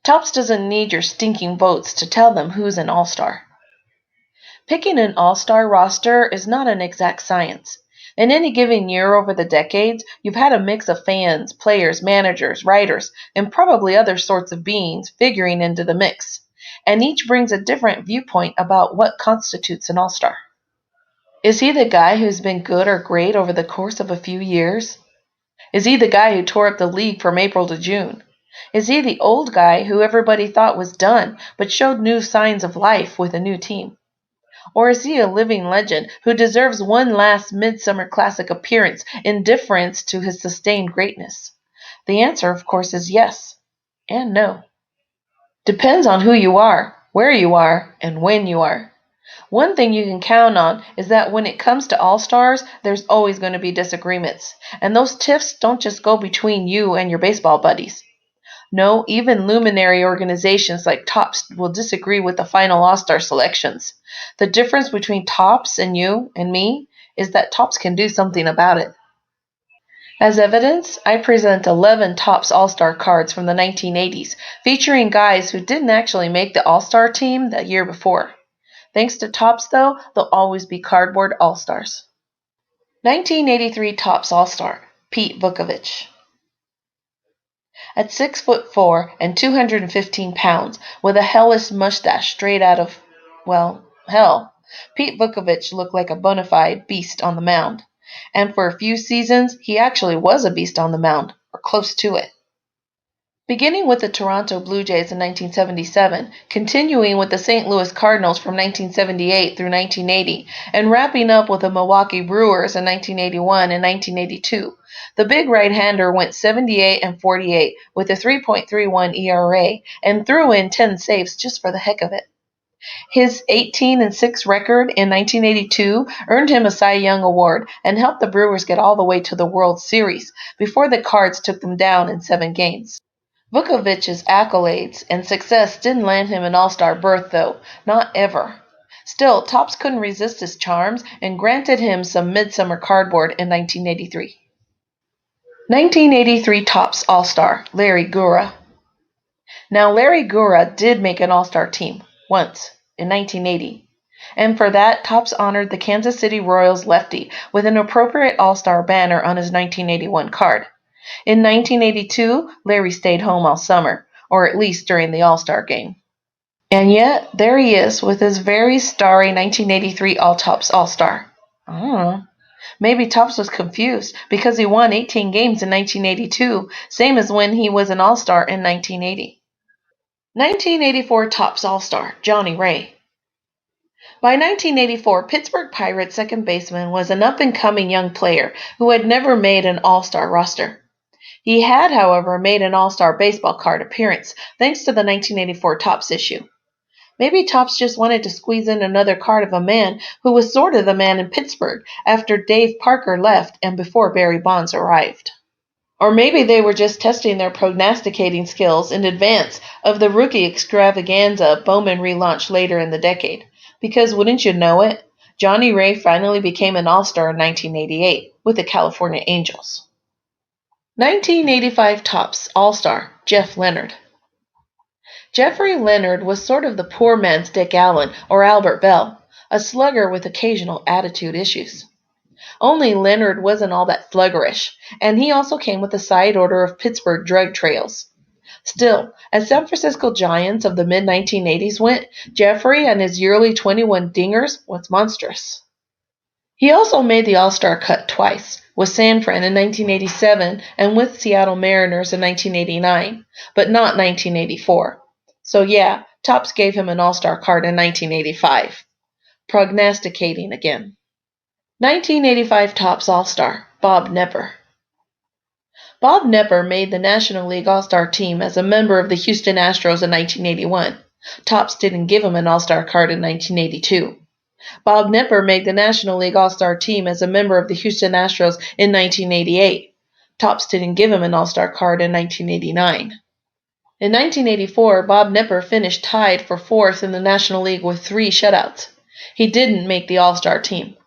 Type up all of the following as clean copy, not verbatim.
Topps doesn't need your stinking votes to tell them who's an all-star. Picking an all-star roster is not an exact science. In any given year over the decades, you've had a mix of fans, players, managers, writers, and probably other sorts of beings figuring into the mix, and each brings a different viewpoint about what constitutes an all-star. Is he the guy who's been good or great over the course of a few years? Is he the guy who tore up the league from April to June? Is he the old guy who everybody thought was done but showed new signs of life with a new team? Or is he a living legend who deserves one last Midsummer Classic appearance in deference to his sustained greatness? The answer, of course, is yes and no. Depends on who you are, where you are, and when you are. One thing you can count on is that when it comes to all-stars, there's always going to be disagreements, and those tiffs don't just go between you and your baseball buddies. No, even luminary organizations like Topps will disagree with the final All-Star selections. The difference between Topps and you and me is that Topps can do something about it. As evidence, I present 11 Topps All-Star cards from the 1980s, featuring guys who didn't actually make the All-Star team the year before. Thanks to Topps, though, they'll always be cardboard All-Stars. 1983 Topps All-Star, Pete Vukovich. At 6'4" and 215 pounds, with a hellish mustache straight out of, well, hell, Pete Vukovich looked like a bona fide beast on the mound. And for a few seasons, he actually was a beast on the mound, or close to it. Beginning with the Toronto Blue Jays in 1977, continuing with the St. Louis Cardinals from 1978 through 1980, and wrapping up with the Milwaukee Brewers in 1981 and 1982, the big right-hander went 78 and 48 with a 3.31 ERA and threw in 10 saves just for the heck of it. His 18-6 record in 1982 earned him a Cy Young Award and helped the Brewers get all the way to the World Series before the Cards took them down in 7 games. Vukovich's accolades and success didn't land him an all-star berth, though, not ever. Still, Topps couldn't resist his charms and granted him some midsummer cardboard in 1983. 1983 Topps All-Star, Larry Gurr. Now, Larry Gurr did make an all-star team, once, in 1980. And for that, Topps honored the Kansas City Royals lefty with an appropriate all-star banner on his 1981 card. In 1982, Larry stayed home all summer, or at least during the All-Star game. And yet, there he is with his very starry 1983 All-Topps All-Star. I don't know. Maybe Topps was confused because he won 18 games in 1982, same as when he was an All-Star in 1980. 1984 Topps All-Star, Johnny Ray. By 1984, Pittsburgh Pirates second baseman was an up-and-coming young player who had never made an All-Star roster. He had, however, made an All-Star baseball card appearance thanks to the 1984 Topps issue. Maybe Topps just wanted to squeeze in another card of a man who was sort of the man in Pittsburgh after Dave Parker left and before Barry Bonds arrived. Or maybe they were just testing their prognosticating skills in advance of the rookie extravaganza Bowman relaunched later in the decade. Because wouldn't you know it, Johnny Ray finally became an All-Star in 1988 with the California Angels. 1985 Topps All-Star, Jeff Leonard. Jeffrey Leonard was sort of the poor man's Dick Allen or Albert Bell, a slugger with occasional attitude issues. Only Leonard wasn't all that sluggerish, and he also came with a side order of Pittsburgh drug trails. Still, as San Francisco Giants of the mid-1980s went, Jeffrey and his yearly 21 dingers was monstrous. He also made the All-Star cut twice, with San Fran in 1987 and with Seattle Mariners in 1989, but not 1984. So yeah, Topps gave him an All-Star card in 1985. Prognosticating again. 1985 Topps All-Star, Bob Knepper. Bob Knepper made the National League All-Star team as a member of the Houston Astros in 1981. Topps didn't give him an All-Star card in 1982. Bob Knepper made the National League All-Star team as a member of the Houston Astros in 1988. Topps didn't give him an All-Star card in 1989. In 1984, Bob Knepper finished tied for 4th in the National League with 3 shutouts. He didn't make the All-Star team.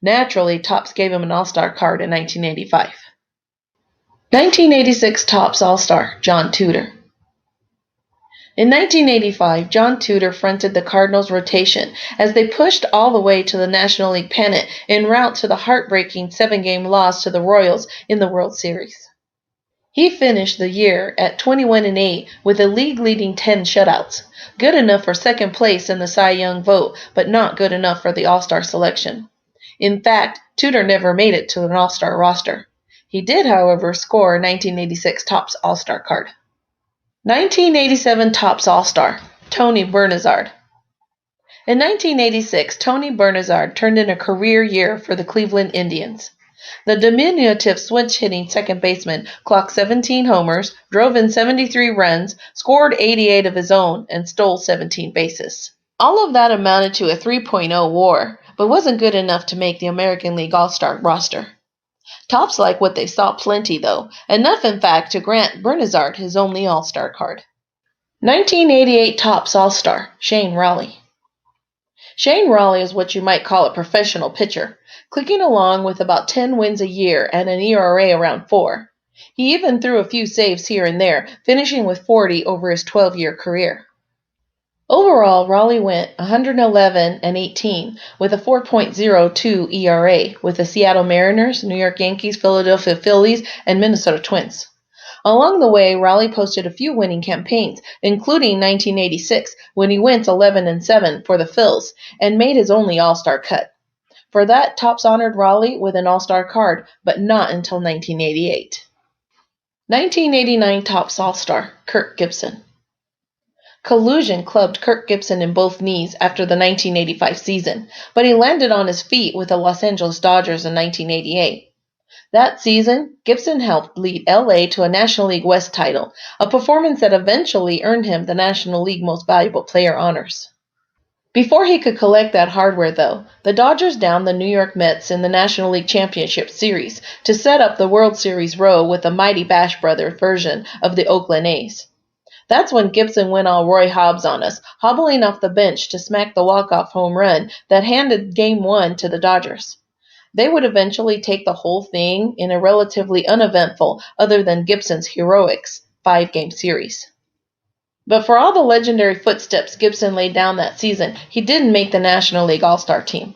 Naturally, Topps gave him an All-Star card in 1985. 1986 Topps All-Star, John Tudor. In 1985, John Tudor fronted the Cardinals' rotation as they pushed all the way to the National League pennant en route to the heartbreaking 7-game loss to the Royals in the World Series. He finished the year at 21-8 with a league-leading 10 shutouts, good enough for second place in the Cy Young vote, but not good enough for the All-Star selection. In fact, Tudor never made it to an All-Star roster. He did, however, score a 1986 Topps All-Star card. 1987 Topps All-Star, Tony Bernazard. In 1986, Tony Bernazard turned in a career year for the Cleveland Indians. The diminutive switch-hitting second baseman clocked 17 homers, drove in 73 runs, scored 88 of his own, and stole 17 bases. All of that amounted to a 3.0 WAR, but wasn't good enough to make the American League All-Star roster. Topps liked what they saw plenty, though, enough in fact to grant Bernazard his only All-Star card. 1988 Topps All-Star, Shane Raley. Shane Raley is what you might call a professional pitcher, clicking along with about 10 wins a year and an ERA around 4. He even threw a few saves here and there, finishing with 40 over his 12-year career. Overall, Raleigh went 111-18 with a 4.02 ERA with the Seattle Mariners, New York Yankees, Philadelphia Phillies, and Minnesota Twins. Along the way, Raleigh posted a few winning campaigns, including 1986 when he went 11-7 for the Phils and made his only All-Star cut. For that, Topps honored Raleigh with an All-Star card, but not until 1988. 1989 Topps All-Star, Kirk Gibson. Collusion clubbed Kirk Gibson in both knees after the 1985 season, but he landed on his feet with the Los Angeles Dodgers in 1988. That season, Gibson helped lead LA to a National League West title, a performance that eventually earned him the National League Most Valuable Player honors. Before he could collect that hardware, though, the Dodgers downed the New York Mets in the National League Championship Series to set up the World Series row with the mighty Bash Brothers version of the Oakland A's. That's when Gibson went all Roy Hobbs on us, hobbling off the bench to smack the walk-off home run that handed Game 1 to the Dodgers. They would eventually take the whole thing in a relatively uneventful, other than Gibson's heroics, 5-game series. But for all the legendary footsteps Gibson laid down that season, he didn't make the National League All-Star team.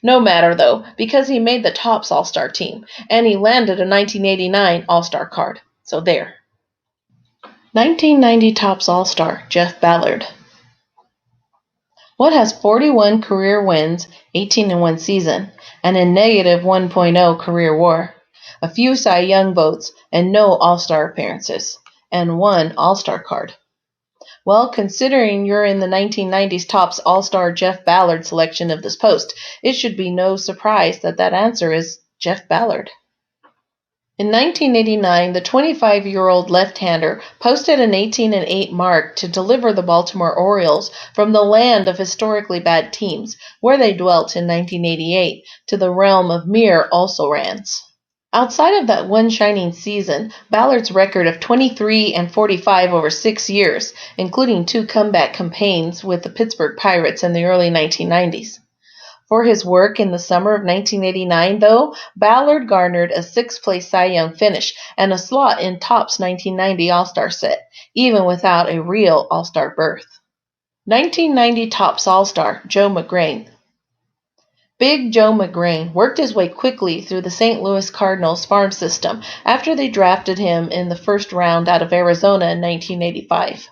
No matter, though, because he made the Topps All-Star team, and he landed a 1989 All-Star card. So there. 1990 Topps All-Star, Jeffballard. What has 41 career wins, 18-1 season, and a negative 1.0 career WAR, a few Cy Young votes, and no All-Star appearances, and one All-Star card? Well, considering you're in the 1990s Topps All-Star Jeffballard selection of this post, it should be no surprise that answer is Jeffballard. In 1989, the 25-year-old left-hander posted an 18-8 mark to deliver the Baltimore Orioles from the land of historically bad teams, where they dwelt in 1988, to the realm of mere also-rans. Outside of that one shining season, Ballard's record of 23-45 over 6 years, including 2 comeback campaigns with the Pittsburgh Pirates in the early 1990s. For his work in the summer of 1989, though, Ballard garnered a 6th-place Cy Young finish and a slot in Topps 1990 All-Star set, even without a real All-Star berth. 1990 Topps All-Star, Joe McGrane. Big Joe McGrane worked his way quickly through the St. Louis Cardinals farm system after they drafted him in the first round out of Arizona in 1985.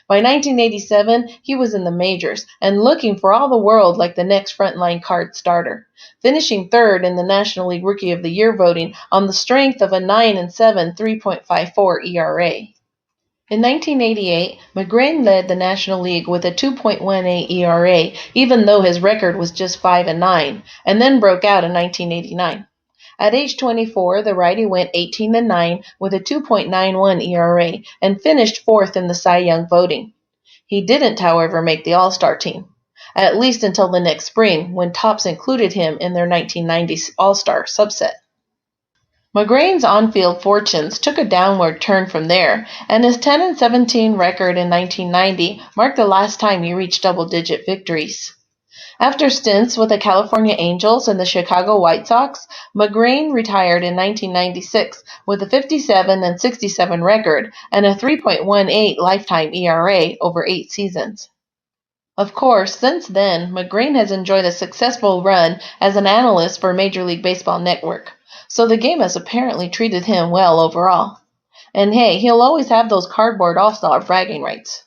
By 1987, he was in the majors and looking for all the world like the next frontline card starter, finishing 3rd in the National League Rookie of the Year voting on the strength of a 9-7 3.54 ERA. In 1988, McGrane led the National League with a 2.18 ERA, even though his record was just 5-9, and then broke out in 1989. At age 24, the righty went 18-9 with a 2.91 ERA and finished 4th in the Cy Young voting. He didn't, however, make the All-Star team, at least until the next spring when Topps included him in their 1990 All-Star subset. McGrane's on-field fortunes took a downward turn from there, and his 10-17 record in 1990 marked the last time he reached double-digit victories. After stints with the California Angels and the Chicago White Sox, McGrane retired in 1996 with a 57 and 67 record and a 3.18 lifetime ERA over 8 seasons. Of course, since then, McGrane has enjoyed a successful run as an analyst for Major League Baseball Network, so the game has apparently treated him well overall. And hey, he'll always have those cardboard all-star bragging rights.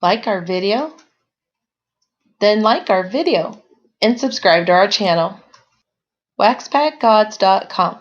Like our video? Then like our video and subscribe to our channel. waxpackgods.com